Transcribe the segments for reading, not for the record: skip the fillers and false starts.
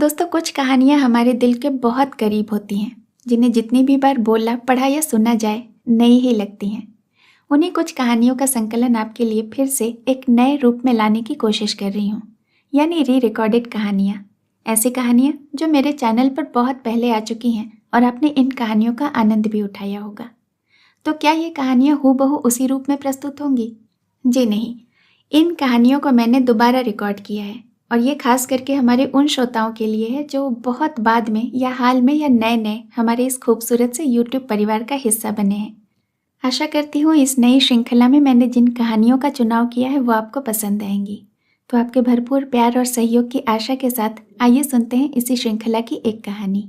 दोस्तों, कुछ कहानियाँ हमारे दिल के बहुत करीब होती हैं, जिन्हें जितनी भी बार बोला, पढ़ा या सुना जाए नई ही लगती हैं। उन्हीं कुछ कहानियों का संकलन आपके लिए फिर से एक नए रूप में लाने की कोशिश कर रही हूँ, यानी री रिकॉर्डेड कहानियाँ। ऐसी कहानियाँ जो मेरे चैनल पर बहुत पहले आ चुकी हैं और आपने इन कहानियों का आनंद भी उठाया होगा। तो क्या ये कहानियाँ हूबहू उसी रूप में प्रस्तुत होंगी? जी नहीं, इन कहानियों को मैंने दोबारा रिकॉर्ड किया है और ये खास करके हमारे उन श्रोताओं के लिए है जो बहुत बाद में या हाल में या नए नए हमारे इस खूबसूरत से YouTube परिवार का हिस्सा बने हैं। आशा करती हूँ इस नई श्रृंखला में मैंने जिन कहानियों का चुनाव किया है वो आपको पसंद आएंगी। तो आपके भरपूर प्यार और सहयोग की आशा के साथ आइए सुनते हैं इसी श्रृंखला की एक कहानी।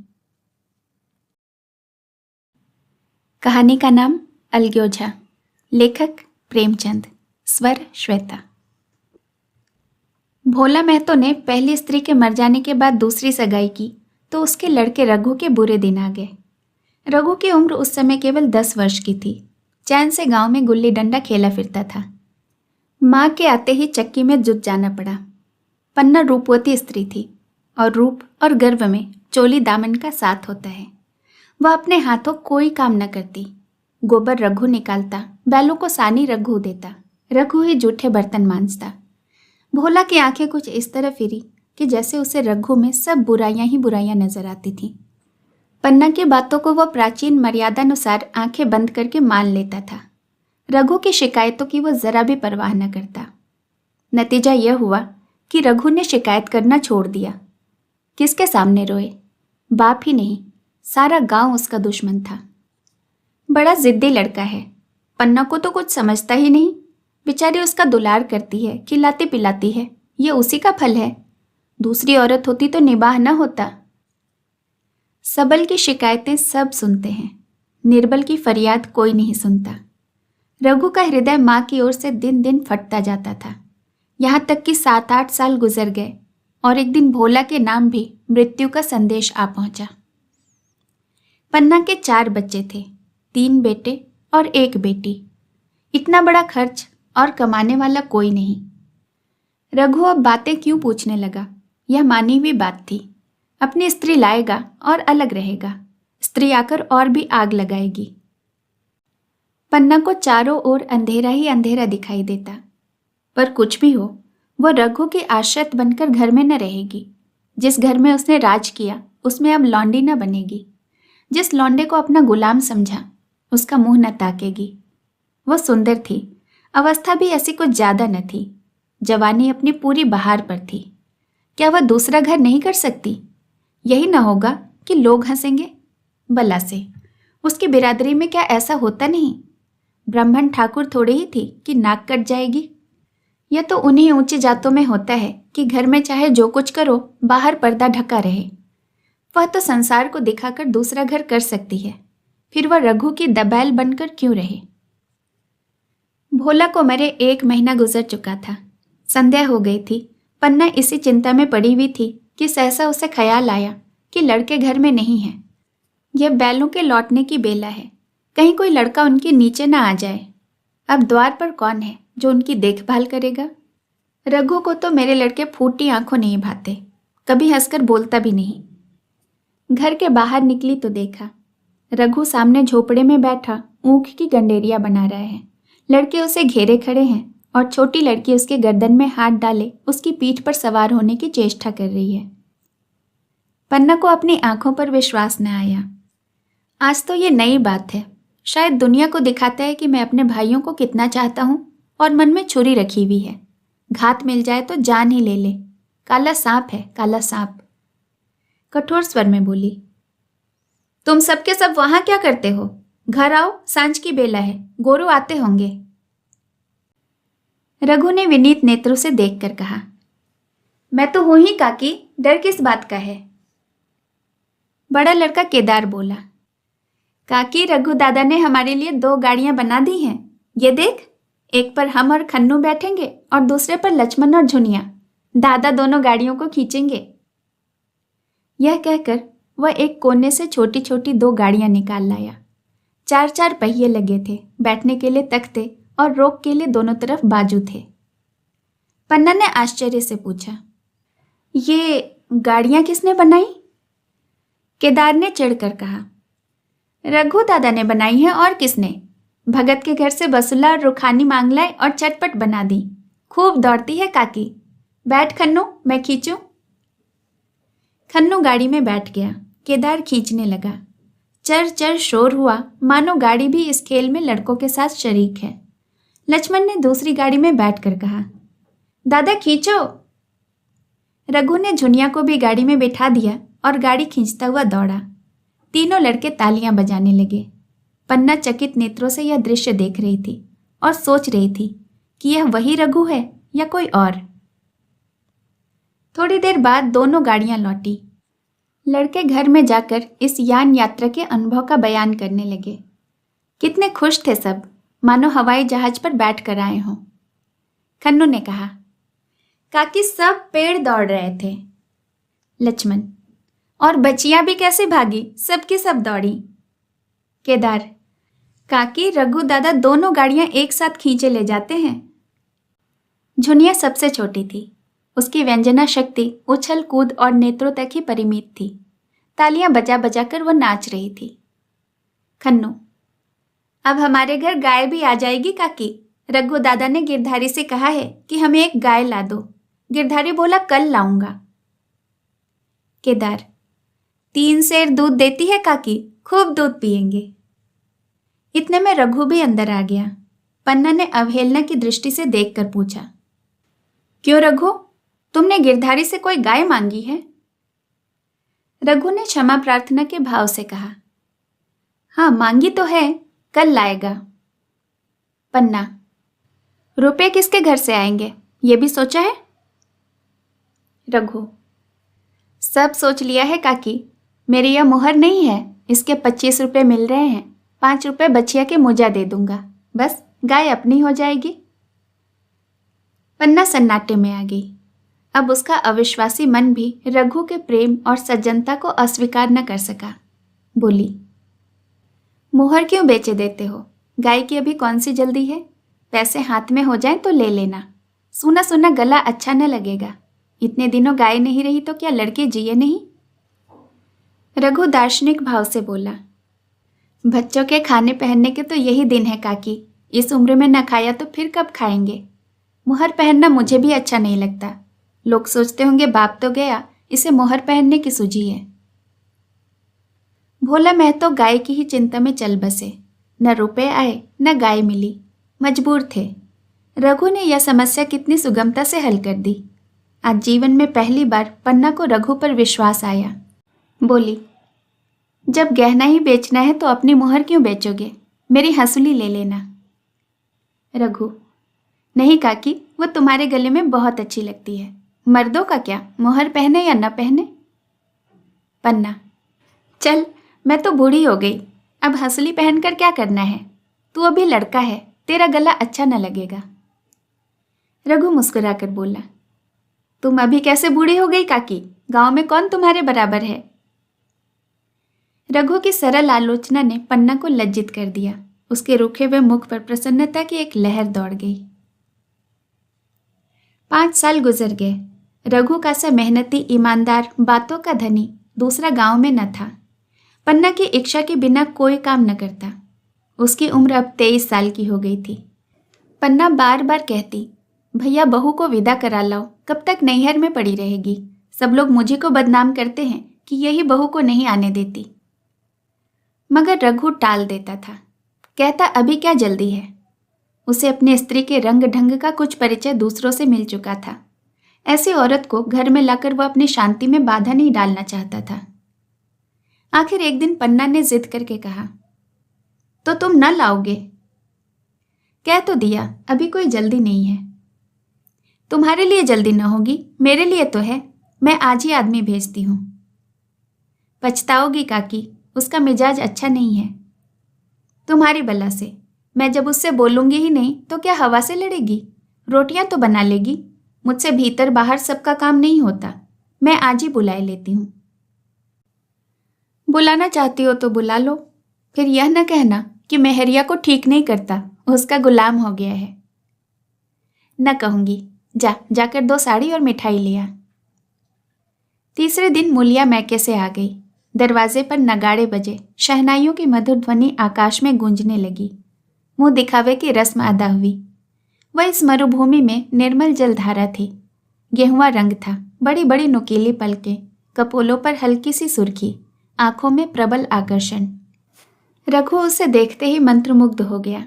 कहानी का नाम अलग्योझा। लेखक प्रेमचंद। स्वर श्वेता। भोला महतो ने पहली स्त्री के मर जाने के बाद दूसरी सगाई की तो उसके लड़के रघु के बुरे दिन आ गए। रघु की उम्र उस समय केवल 10 वर्ष की थी। चैन से गांव में गुल्ली डंडा खेला फिरता था। माँ के आते ही चक्की में जुट जाना पड़ा। पन्ना रूपवती स्त्री थी और रूप और गर्व में चोली दामन का साथ होता है। वह अपने हाथों कोई काम न करती। गोबर रघु निकालता, बैलों को सानी रघु देता, रघु ही जूठे बर्तन मांजता। भोला की आंखें कुछ इस तरह फिरी कि जैसे उसे रघु में सब बुराइयां ही बुराइयां नजर आती थीं। पन्ना की बातों को वह प्राचीन मर्यादानुसार आंखें बंद करके मान लेता था। रघु की शिकायतों की वह जरा भी परवाह न करता। नतीजा यह हुआ कि रघु ने शिकायत करना छोड़ दिया। किसके सामने रोए? बाप ही नहीं, सारा गांव उसका दुश्मन था। बड़ा जिद्दी लड़का है। पन्ना को तो कुछ समझता ही नहीं। बेचारी उसका दुलार करती है, खिलाती पिलाती है, ये उसी का फल है। दूसरी औरत होती तो निबाह न होता। सबल की शिकायतें सब सुनते हैं, निर्बल की फरियाद कोई नहीं सुनता। रघु का हृदय माँ की ओर से दिन दिन फटता जाता था। यहाँ तक कि 7-8 साल गुजर गए और एक दिन भोला के नाम भी मृत्यु का संदेश आ पहुंचा। पन्ना के 4 बच्चे थे, 3 बेटे और 1 बेटी। इतना बड़ा खर्च और कमाने वाला कोई नहीं। रघु अब बातें क्यों पूछने लगा? यह मानी हुई बात थी। अपनी स्त्री लाएगा और अलग रहेगा। स्त्री आकर और भी आग लगाएगी। पन्ना को चारों ओर अंधेरा ही अंधेरा दिखाई देता। पर कुछ भी हो, वह रघु की आश्रित बनकर घर में न रहेगी। जिस घर में उसने राज किया उसमें अब लौंडी न बनेगी। जिस लौंडे को अपना गुलाम समझा उसका मुंह न ताकेगी। वह सुंदर थी, अवस्था भी ऐसी कुछ ज्यादा न थी। जवानी अपनी पूरी बहार पर थी। क्या वह दूसरा घर नहीं कर सकती? यही न होगा कि लोग हंसेंगे? बला से उसकी बिरादरी में क्या ऐसा होता नहीं? ब्राह्मण ठाकुर थोड़े ही थी कि नाक कट जाएगी। यह तो उन्हीं ऊंची जातों में होता है कि घर में चाहे जो कुछ करो, बाहर पर्दा ढका रहे। वह तो संसार को दिखाकर दूसरा घर कर सकती है, फिर वह रघु की दबैल बनकर क्यों रहे? भोला को मरे 1 महीना गुजर चुका था। संध्या हो गई थी। पन्ना इसी चिंता में पड़ी हुई थी कि सहसा उसे ख्याल आया कि लड़के घर में नहीं है। यह बैलों के लौटने की बेला है, कहीं कोई लड़का उनके नीचे ना आ जाए। अब द्वार पर कौन है जो उनकी देखभाल करेगा? रघु को तो मेरे लड़के फूटी आंखों नहीं भाते, कभी हंसकर बोलता भी नहीं। घर के बाहर निकली तो देखा रघु सामने झोपड़े में बैठा ऊख की गंडेरिया बना रहा है। लड़के उसे घेरे खड़े हैं और छोटी लड़की उसके गर्दन में हाथ डाले उसकी पीठ पर सवार होने की चेष्टा कर रही है। पन्ना को अपनी आंखों पर विश्वास न आया। आज तो ये नई बात है। शायद दुनिया को दिखाता है कि मैं अपने भाइयों को कितना चाहता हूं और मन में छुरी रखी हुई है। घात मिल जाए तो जान ही ले ले। काला सांप है, काला सांप। कठोर स्वर में बोली, तुम सबके सब वहां क्या करते हो? घर आओ, सांझ की बेला है, गोरू आते होंगे। रघु ने विनीत नेत्रों से देखकर कहा, मैं तो हूं ही काकी, डर किस बात का है? बड़ा लड़का केदार बोला, काकी रघु दादा ने हमारे लिए 2 गाड़ियां बना दी हैं। ये देख, एक पर हम और खन्नू बैठेंगे और दूसरे पर लक्ष्मण और झुनिया। दादा दोनों गाड़ियों को खींचेंगे। यह कहकर वह एक कोने से छोटी छोटी 2 गाड़ियां निकाल लाया। 4-4 पहिए लगे थे, बैठने के लिए तख्ते और रोक के लिए दोनों तरफ बाजू थे। पन्ना ने आश्चर्य से पूछा, ये गाड़ियां किसने बनाई? केदार ने चिढ़कर कहा। रघु दादा ने बनाई है, और किसने? भगत के घर से बसुला और रुखानी मांग लाए और चटपट बना दी। खूब दौड़ती है काकी। बैठ खन्नू, मैं खींचूं? खन्नू गाड़ी में बैठ गया। केदार खींचने लगा। चर चर शोर हुआ, मानो गाड़ी भी इस खेल में लड़कों के साथ शरीक है। लक्ष्मण ने दूसरी गाड़ी में बैठकर कहा, दादा खींचो। रघु ने झुनिया को भी गाड़ी में बैठा दिया और गाड़ी खींचता हुआ दौड़ा। तीनों लड़के तालियां बजाने लगे। पन्ना चकित नेत्रों से यह दृश्य देख रही थी और सोच रही थी कि यह वही रघु है या कोई और। थोड़ी देर बाद दोनों गाड़ियां लौटी। लड़के घर में जाकर इस यान यात्रा के अनुभव का बयान करने लगे। कितने खुश थे सब, मानो हवाई जहाज पर बैठ कर आए हों। खन्नू ने कहा, काकी सब पेड़ दौड़ रहे थे। लक्ष्मण, और बचियां भी कैसे भागी, सबकी सब दौड़ी। केदार, काकी रघु दादा दोनों गाड़ियां एक साथ खींचे ले जाते हैं। झुनिया सबसे छोटी थी। उसकी व्यंजना शक्ति उछल कूद और नेत्रों तक ही परिमित थी। तालियां बजा बजा कर वह नाच रही थी। खन्नू, अब हमारे घर गाय भी आ जाएगी काकी। रघु दादा ने गिरधारी से कहा है कि हमें एक गाय ला दो। गिरधारी बोला कल लाऊंगा। केदार, 3 सेर दूध देती है काकी, खूब दूध पिएंगे। इतने में रघु भी अंदर आ गया। पन्ना ने अवहेलना की दृष्टि से देखकर पूछा, क्यों रघु, तुमने गिरधारी से कोई गाय मांगी है? रघु ने क्षमा प्रार्थना के भाव से कहा, हाँ मांगी तो है, कल लाएगा। पन्ना, रुपए किसके घर से आएंगे, ये भी सोचा है? रघु, सब सोच लिया है काकी। मेरी यह मुहर नहीं है, इसके 25 रुपये मिल रहे हैं। 5 रुपये बचिया के मुजा दे दूंगा, बस गाय अपनी हो जाएगी। पन्ना सन्नाटे में आ गई। अब उसका अविश्वासी मन भी रघु के प्रेम और सज्जनता को अस्वीकार न कर सका। बोली, मुहर क्यों बेचे देते हो? गाय की अभी कौन सी जल्दी है? पैसे हाथ में हो जाएं तो ले लेना। सूना सूना गला अच्छा न लगेगा। इतने दिनों गाय नहीं रही तो क्या लड़के जिए नहीं? रघु दार्शनिक भाव से बोला, बच्चों के खाने पहनने के तो यही दिन है काकी। इस उम्र में न खाया तो फिर कब खाएंगे? मुहर पहनना मुझे भी अच्छा नहीं लगता। लोग सोचते होंगे बाप तो गया, इसे मोहर पहनने की सूझी है। भोला महतो गाय की ही चिंता में चल बसे। न रुपए आए न गाय मिली, मजबूर थे। रघु ने यह समस्या कितनी सुगमता से हल कर दी। आज जीवन में पहली बार पन्ना को रघु पर विश्वास आया। बोली, जब गहना ही बेचना है तो अपनी मोहर क्यों बेचोगे? मेरी हंसुली ले लेना। रघु, नहीं काकी, वो तुम्हारे गले में बहुत अच्छी लगती है। मर्दों का क्या, मोहर पहने या न पहने। पन्ना, चल मैं तो बूढ़ी हो गई, अब हंसुली पहनकर क्या करना है? तू अभी लड़का है, तेरा गला अच्छा न लगेगा। रघु मुस्कुराकर बोला, तुम अभी कैसे बूढ़ी हो गई काकी? गांव में कौन तुम्हारे बराबर है? रघु की सरल आलोचना ने पन्ना को लज्जित कर दिया। उसके रूखे हुए मुख पर प्रसन्नता की एक लहर दौड़ गई। 5 साल गुजर गए। रघु का सा मेहनती, ईमानदार, बातों का धनी दूसरा गांव में न था। पन्ना की इच्छा के बिना कोई काम न करता। उसकी उम्र अब 23 साल की हो गई थी। पन्ना बार बार कहती, भैया बहू को विदा करा लाओ, कब तक नैहर में पड़ी रहेगी? सब लोग मुझे को बदनाम करते हैं कि यही बहू को नहीं आने देती। मगर रघु टाल देता था। कहता, अभी क्या जल्दी है? उसे अपनी स्त्री के रंग ढंग का कुछ परिचय दूसरों से मिल चुका था। ऐसी औरत को घर में लाकर वह अपनी शांति में बाधा नहीं डालना चाहता था। आखिर एक दिन पन्ना ने जिद करके कहा, तो तुम न लाओगे? कह तो दिया, अभी कोई जल्दी नहीं है। तुम्हारे लिए जल्दी न होगी, मेरे लिए तो है। मैं आज ही आदमी भेजती हूं। पछताओगी काकी, उसका मिजाज अच्छा नहीं है। तुम्हारी बला से। मैं जब उससे बोलूंगी ही नहीं तो क्या हवा से लड़ेगी? रोटियां तो बना लेगी। मुझसे भीतर बाहर सबका काम नहीं होता। मैं आज ही बुलाए लेती हूं। बुलाना चाहती हो तो बुला लो, फिर यह न कहना कि मेहरिया को ठीक नहीं करता, उसका गुलाम हो गया है। न कहूंगी, जाकर 2 साड़ी और मिठाई लिया। तीसरे दिन मूलिया मैके से आ गई। दरवाजे पर नगाड़े बजे, शहनाइयों की मधुर ध्वनि आकाश में गूंजने लगी। मुंह दिखावे की रस्म अदा हुई। वह इस मरुभूमि में निर्मल जलधारा थी। गेहुआ रंग था, बड़ी बड़ी नुकीली पलकें, कपोलों पर हल्की सी सुर्खी, आंखों में प्रबल आकर्षण। रघु उसे देखते ही मंत्रमुग्ध हो गया।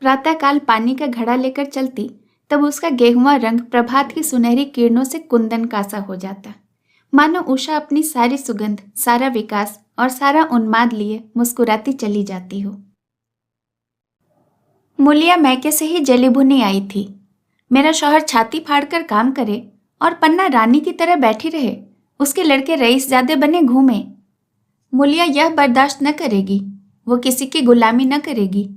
प्रातःकाल पानी का घड़ा लेकर चलती, तब उसका गेहुआ रंग प्रभात की सुनहरी किरणों से कुंदन का सा हो जाता, मानो उषा अपनी सारी सुगंध, सारा विकास और सारा उन्माद लिए मुस्कुराती चली जाती हो। मूलिया मैके से ही जली भुनी आई थी। मेरा शौहर छाती फाड़कर काम करे और पन्ना रानी की तरह बैठी रहे, उसके लड़के रईसजादे बने घूमे। मूलिया यह बर्दाश्त न करेगी। वो किसी की गुलामी न करेगी।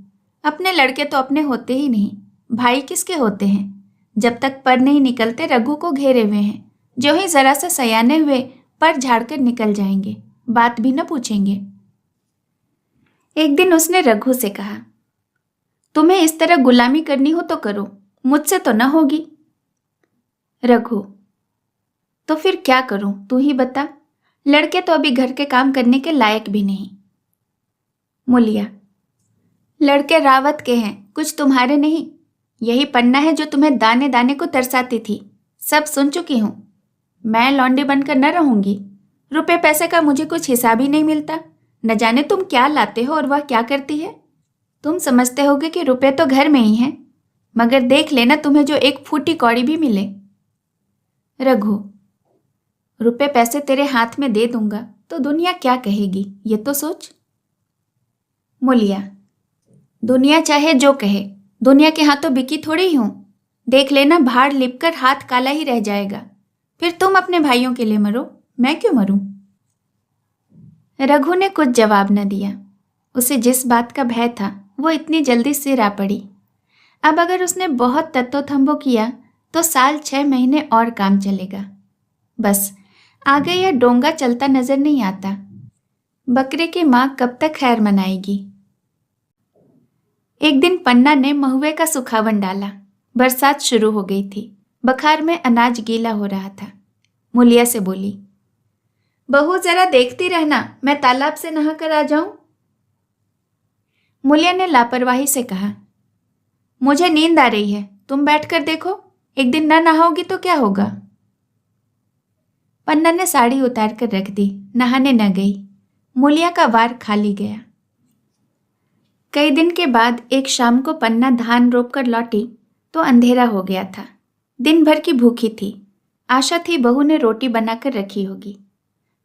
अपने लड़के तो अपने होते ही नहीं, भाई किसके होते हैं? जब तक पर नहीं निकलते रघु को घेरे हुए हैं। जो ही जरा सा सयाने हुए पर झाड़कर निकल जाएंगे, बात भी न पूछेंगे। एक दिन उसने रघु से कहा, तुम्हें इस तरह गुलामी करनी हो तो करो, मुझसे तो न होगी। रघु, तो फिर क्या करूं, तू ही बता। लड़के तो अभी घर के काम करने के लायक भी नहीं। मूलिया, लड़के रावत के हैं, कुछ तुम्हारे नहीं। यही पन्ना है जो तुम्हें दाने दाने को तरसाती थी। सब सुन चुकी हूं। मैं लौंडी बनकर न रहूंगी। रुपए पैसे का मुझे कुछ हिसाब ही नहीं मिलता। न जाने तुम क्या लाते हो और वह क्या करती है। तुम समझते होगे कि रुपए तो घर में ही हैं, मगर देख लेना तुम्हें जो एक फूटी कौड़ी भी मिले। रघु, रुपए पैसे तेरे हाथ में दे दूंगा तो दुनिया क्या कहेगी, ये तो सोच। मूलिया, दुनिया चाहे जो कहे, दुनिया के हाथों बिकी थोड़ी ही हूं। देख लेना भाड़ लिपकर हाथ काला ही रह जाएगा। फिर तुम अपने भाइयों के लिए मरो, मैं क्यों मरूं? रघु ने कुछ जवाब न दिया। उसे जिस बात का भय था वो इतनी जल्दी सिर आ पड़ी। अब अगर उसने बहुत तत्वथंबो किया तो साल 6 महीने और काम चलेगा। बस आगे यह डोंगा चलता नजर नहीं आता। बकरे की माँ कब तक खैर मनाएगी। एक दिन पन्ना ने महुए का सुखावन डाला। बरसात शुरू हो गई थी। बखार में अनाज गीला हो रहा था। मूलिया से बोली, बहू जरा देखती रहना, मैं तालाब से नहा कर आ जाऊं। मूलिया ने लापरवाही से कहा, मुझे नींद आ रही है, तुम बैठकर देखो। एक दिन न नहाओगी तो क्या होगा। पन्ना ने साड़ी उतार कर रख दी, नहाने न गई। मूलिया का वार खाली गया। कई दिन के बाद एक शाम को पन्ना धान रोप कर लौटी तो अंधेरा हो गया था। दिन भर की भूखी थी। आशा थी बहू ने रोटी बनाकर रखी होगी,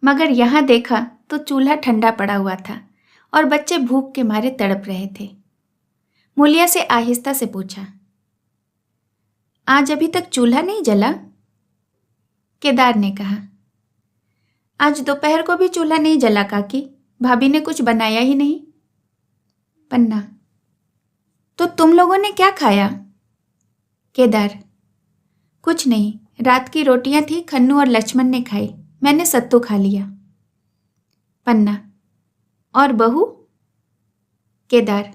मगर यहाँ देखा तो चूल्हा ठंडा पड़ा हुआ था और बच्चे भूख के मारे तड़प रहे थे। मूलिया से आहिस्ता से पूछा, आज अभी तक चूल्हा नहीं जला? केदार ने कहा, आज दोपहर को भी चूल्हा नहीं जला काकी, भाभी ने कुछ बनाया ही नहीं। पन्ना, तो तुम लोगों ने क्या खाया? केदार, कुछ नहीं, रात की रोटियां थी, खन्नू और लक्ष्मण ने खाई, मैंने सत्तू खा लिया। पन्ना, और बहू? केदार,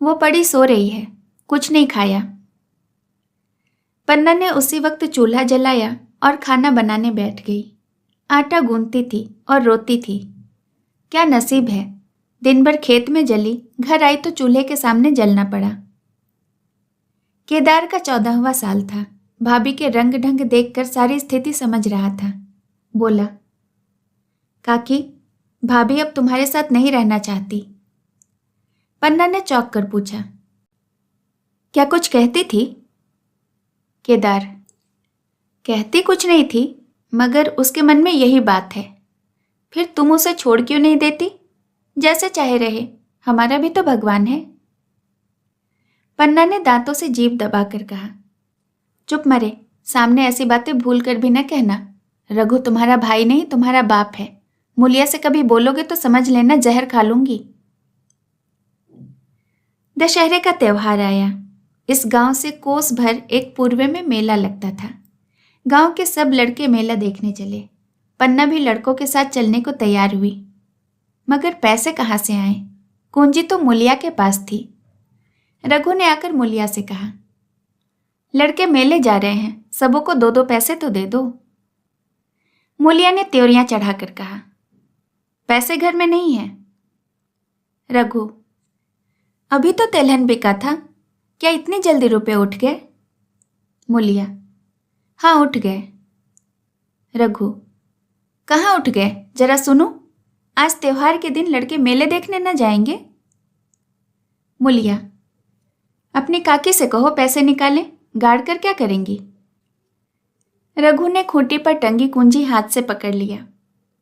वो पड़ी सो रही है, कुछ नहीं खाया। पन्ना ने उसी वक्त चूल्हा जलाया और खाना बनाने बैठ गई। आटा गूंथती थी और रोती थी। क्या नसीब है, दिन भर खेत में जली, घर आई तो चूल्हे के सामने जलना पड़ा। केदार का 14वां साल था। भाभी के रंग ढंग देखकर सारी स्थिति समझ रहा था। बोला, काकी, भाभी अब तुम्हारे साथ नहीं रहना चाहती। पन्ना ने चौंक कर पूछा, क्या कुछ कहती थी? केदार, कहती कुछ नहीं थी, मगर उसके मन में यही बात है। फिर तुम उसे छोड़ क्यों नहीं देती? जैसे चाहे रहे, हमारा भी तो भगवान है। पन्ना ने दांतों से जीभ दबाकर कहा, चुप मरे, सामने ऐसी बातें भूल कर भी न कहना। रघु तुम्हारा भाई नहीं, तुम्हारा बाप है। मूलिया से कभी बोलोगे तो समझ लेना जहर खा लूंगी। दशहरे का त्योहार आया। इस गांव से कोस भर एक पूर्वे में मेला लगता था। गांव के सब लड़के मेला देखने चले। पन्ना भी लड़कों के साथ चलने को तैयार हुई, मगर पैसे कहाँ से आए? कुंजी तो मूलिया के पास थी। रघु ने आकर मूलिया से कहा, लड़के मेले जा रहे हैं, सबों को 2-2 पैसे तो दे दो। मूलिया ने त्योरियां चढ़ाकर कहा। पैसे घर में नहीं है। रघु, अभी तो तिलहन बिका था, क्या इतनी जल्दी रुपए उठ गए? मूलिया, हाँ उठ गए। रघु, कहाँ उठ गए, जरा सुनो। आज त्योहार के दिन लड़के मेले देखने न जाएंगे? मूलिया, अपनी काकी से कहो पैसे निकाले, गाड़ कर क्या करेंगी? रघु ने खूंटी पर टंगी कुंजी हाथ से पकड़ लिया।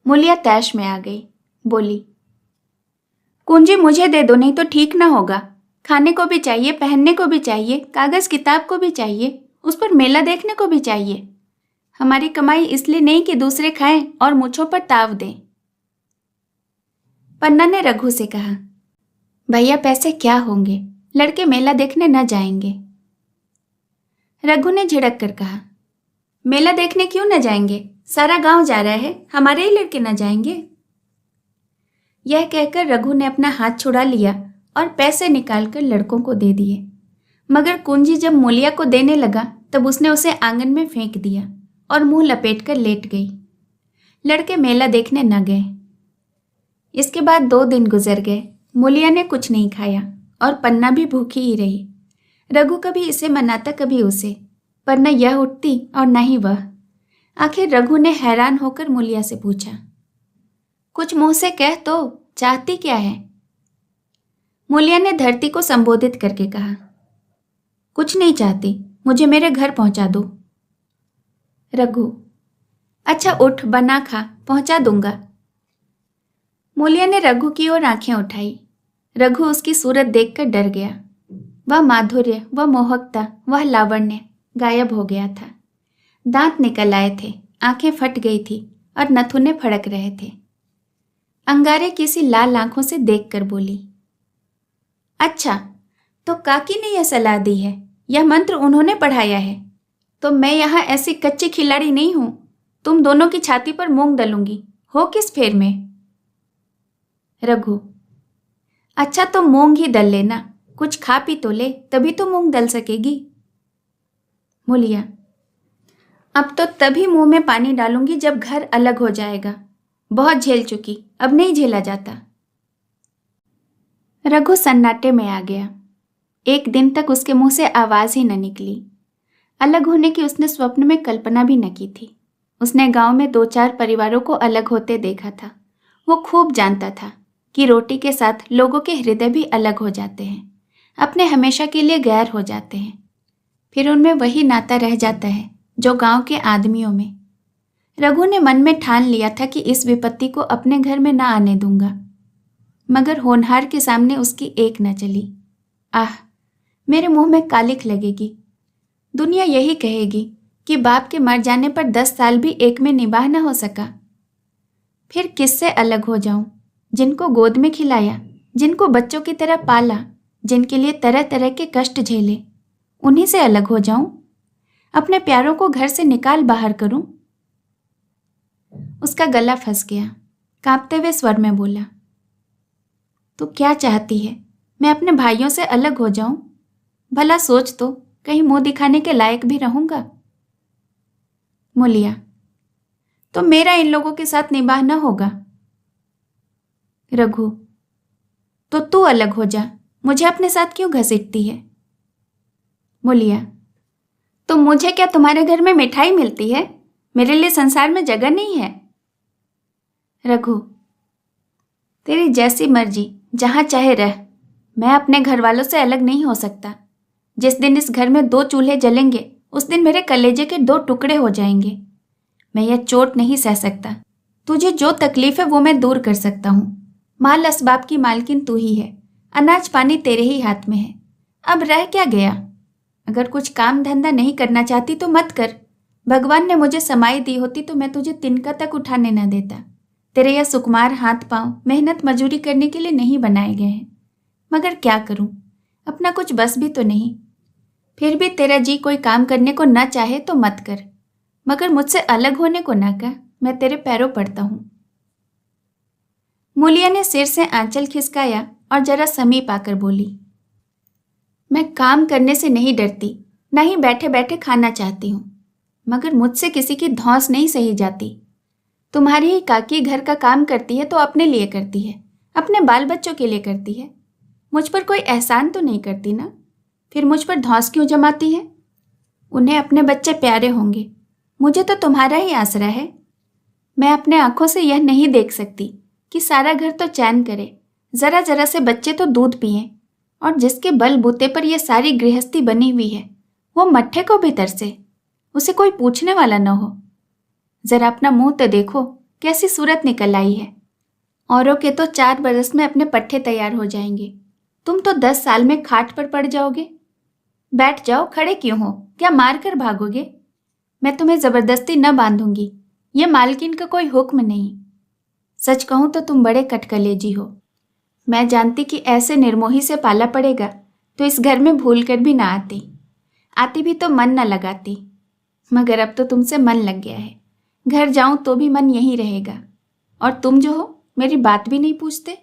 मूलिया तैश में आ गई, बोली, कुंजी मुझे दे दो, नहीं तो ठीक ना होगा। खाने को भी चाहिए, पहनने को भी चाहिए, कागज किताब को भी चाहिए, उस पर मेला देखने को भी चाहिए। हमारी कमाई इसलिए नहीं कि दूसरे खाएं और मुझों पर ताव दें। पन्ना ने रघु से कहा, भैया पैसे क्या होंगे, लड़के मेला देखने न जाएंगे। रघु ने झिड़क कर कहा, मेला देखने क्यों न जाएंगे, सारा गांव जा रहा है, हमारे ही लड़के न जाएंगे? यह कहकर रघु ने अपना हाथ छुड़ा लिया और पैसे निकालकर लड़कों को दे दिए। मगर कुंजी जब मूलिया को देने लगा तब उसने उसे आंगन में फेंक दिया और मुंह लपेटकर लेट गई। लड़के मेला देखने न गए। इसके बाद 2 दिन गुजर गए। मूलिया ने कुछ नहीं खाया और पन्ना भी भूखी ही रही। रघु कभी इसे मनाता कभी उसे, पर न यह उठती और न ही वह। आखिर रघु ने हैरान होकर मूलिया से पूछा, कुछ मुंह से कह तो, चाहती क्या है? मूलिया ने धरती को संबोधित करके कहा, कुछ नहीं चाहती, मुझे मेरे घर पहुंचा दो। रघु, अच्छा उठ, बना खा, पहुंचा दूंगा। मूलिया ने रघु की ओर आंखें उठाई। रघु उसकी सूरत देखकर डर गया। वह माधुर्य, वह मोहकता, वह लावण्य गायब हो गया था। दांत निकल आए थे, आंखें फट गई थी और नथुने फड़क रहे थे। अंगारे किसी लाल आंखों से देखकर बोली, अच्छा तो काकी ने यह सलाह दी है, यह मंत्र उन्होंने पढ़ाया है, तो मैं यहां ऐसी कच्ची खिलाड़ी नहीं हूं, तुम दोनों की छाती पर मूंग डलूंगी, हो किस फेर में? रघु, अच्छा तो मूंग ही दल लेना, कुछ खा पी तो ले, तभी तो मूंग दल सकेगी। मूलिया, अब तो तभी मुंह में पानी डालूंगी जब घर अलग हो जाएगा, बहुत झेल चुकी, अब नहीं झेला जाता। रघु सन्नाटे में आ गया। एक दिन तक उसके मुंह से आवाज ही न निकली। अलग होने की उसने स्वप्न में कल्पना भी न की थी। उसने गांव में 2-4 परिवारों को अलग होते देखा था। वो खूब जानता था कि रोटी के साथ लोगों के हृदय भी अलग हो जाते हैं, अपने हमेशा के लिए गैर हो जाते हैं। फिर उनमें वही नाता रह जाता है जो गांव के आदमियों में। रघु ने मन में ठान लिया था कि इस विपत्ति को अपने घर में ना आने दूंगा, मगर होनहार के सामने उसकी एक न चली। आह, मेरे मुंह में कालिख लगेगी। दुनिया यही कहेगी कि बाप के मर जाने पर 10 साल भी एक में निभाह न हो सका। फिर किससे अलग हो जाऊं? जिनको गोद में खिलाया, जिनको बच्चों की तरह पाला, जिनके लिए तरह तरह के कष्ट झेले, उन्हीं से अलग हो जाऊं? अपने प्यारों को घर से निकाल बाहर करूं? उसका गला फंस गया। कांपते हुए स्वर में बोला, तू क्या चाहती है? मैं अपने भाइयों से अलग हो जाऊं? भला सोच तो, कहीं मुंह दिखाने के लायक भी रहूंगा। मूलिया, तो मेरा इन लोगों के साथ निबाह न होगा। रघु, तो तू अलग हो जा, मुझे अपने साथ क्यों घसीटती है? मूलिया, तो मुझे क्या तुम्हारे घर में मिठाई मिलती है? मेरे लिए संसार में जगह नहीं है। रघु, तेरी जैसी मर्जी, जहां चाहे रह, मैं अपने घर वालों से अलग नहीं हो सकता। जिस दिन इस घर में 2 चूल्हे जलेंगे उस दिन मेरे कलेजे के 2 टुकड़े हो जाएंगे। मैं यह चोट नहीं सह सकता। तुझे जो तकलीफ है वो मैं दूर कर सकता हूँ। माल असबाब की मालकिन तू ही है, अनाज पानी तेरे ही हाथ में है। अब रह क्या गया? अगर कुछ काम धंधा नहीं करना चाहती तो मत कर। भगवान ने मुझे समाई दी होती तो मैं तुझे तिनका तक उठाने न देता। तेरे यह सुकुमार हाथ पांव मेहनत मजूरी करने के लिए नहीं बनाए गए हैं। मगर क्या करूं, अपना कुछ बस भी तो नहीं। फिर भी तेरा जी कोई काम करने को न चाहे तो मत कर, मगर मुझसे अलग होने को न कह, मैं तेरे पैरों पड़ता हूं। मूलिया ने सिर से आंचल खिसकाया और जरा समीप आकर बोली, मैं काम करने से नहीं डरती, न ही बैठे बैठे खाना चाहती हूं, मगर मुझसे किसी की धौंस नहीं सही जाती। तुम्हारी ही काकी घर का काम करती है तो अपने लिए करती है, अपने बाल बच्चों के लिए करती है। मुझ पर कोई एहसान तो नहीं करती ना, फिर मुझ पर धौंस क्यों जमाती है? उन्हें अपने बच्चे प्यारे होंगे, मुझे तो तुम्हारा ही आसरा है। मैं अपने आंखों से यह नहीं देख सकती कि सारा घर तो चैन करे, जरा जरा से बच्चे तो दूध पिएं, और जिसके बल बूते पर यह सारी गृहस्थी बनी हुई है वो मट्ठे को भी तरसे, उसे कोई पूछने वाला न हो। जरा अपना मुंह तो देखो, कैसी सूरत निकल आई है। औरों के तो 4 बरस में अपने पट्टे तैयार हो जाएंगे, तुम तो 10 साल में खाट पर पड़ जाओगे। बैठ जाओ, खड़े क्यों हो? क्या मार कर भागोगे? मैं तुम्हें जबरदस्ती न बांधूंगी, ये मालकिन का कोई हुक्म नहीं। सच कहूं तो तुम बड़े कटकलेजी हो। मैं जानती कि ऐसे निर्मोही से पाला पड़ेगा तो इस घर में भूल कर भी ना आती, आती भी तो मन न लगाती। मगर अब तो तुमसे मन लग गया है, घर जाऊं तो भी मन यहीं रहेगा, और तुम जो हो मेरी बात भी नहीं पूछते।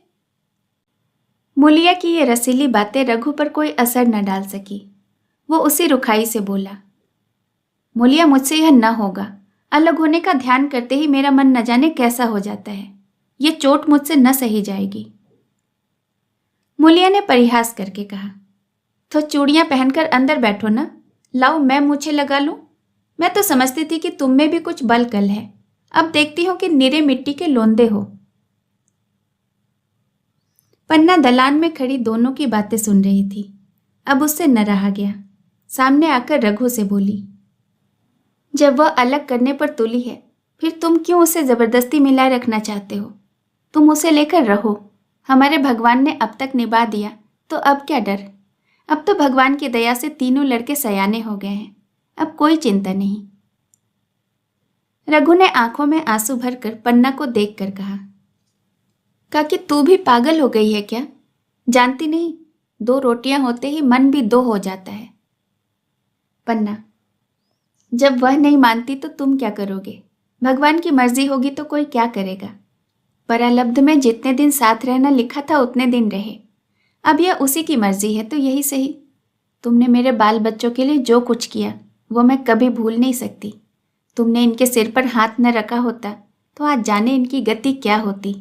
मूलिया की ये रसीली बातें रघु पर कोई असर न डाल सकी। वो उसी रुखाई से बोला, मूलिया, मुझसे यह न होगा। अलग होने का ध्यान करते ही मेरा मन न जाने कैसा हो जाता है। ये चोट मुझसे न सही जाएगी। मूलिया ने परिहास करके कहा, तो चूड़ियां पहनकर अंदर बैठो ना, लाओ मैं मुझे लगा लूं। मैं तो समझती थी कि तुम में भी कुछ बल कल है, अब देखती हूं कि निरे मिट्टी के लोंदे हो। पन्ना दलान में खड़ी दोनों की बातें सुन रही थी। अब उससे न रहा गया, सामने आकर रघु से बोली, जब वह अलग करने पर तुली है फिर तुम क्यों उसे जबरदस्ती मिलाए रखना चाहते हो? तुम उसे लेकर रहो, हमारे भगवान ने अब तक निभा दिया तो अब क्या डर। अब तो भगवान की दया से तीनों लड़के सयाने हो गए हैं, अब कोई चिंता नहीं। रघु ने आंखों में आंसू भरकर पन्ना को देखकर कहा कि तू भी पागल हो गई है क्या? जानती नहीं, 2 रोटियां होते ही मन भी 2 हो जाता है। पन्ना, जब वह नहीं मानती तो तुम क्या करोगे? भगवान की मर्जी होगी तो कोई क्या करेगा। परालब्ध में जितने दिन साथ रहना लिखा था उतने दिन रहे, अब यह उसी की मर्जी है तो यही सही। तुमने मेरे बाल बच्चों के लिए जो कुछ किया वो मैं कभी भूल नहीं सकती। तुमने इनके सिर पर हाथ न रखा होता तो आज जाने इनकी गति क्या होती।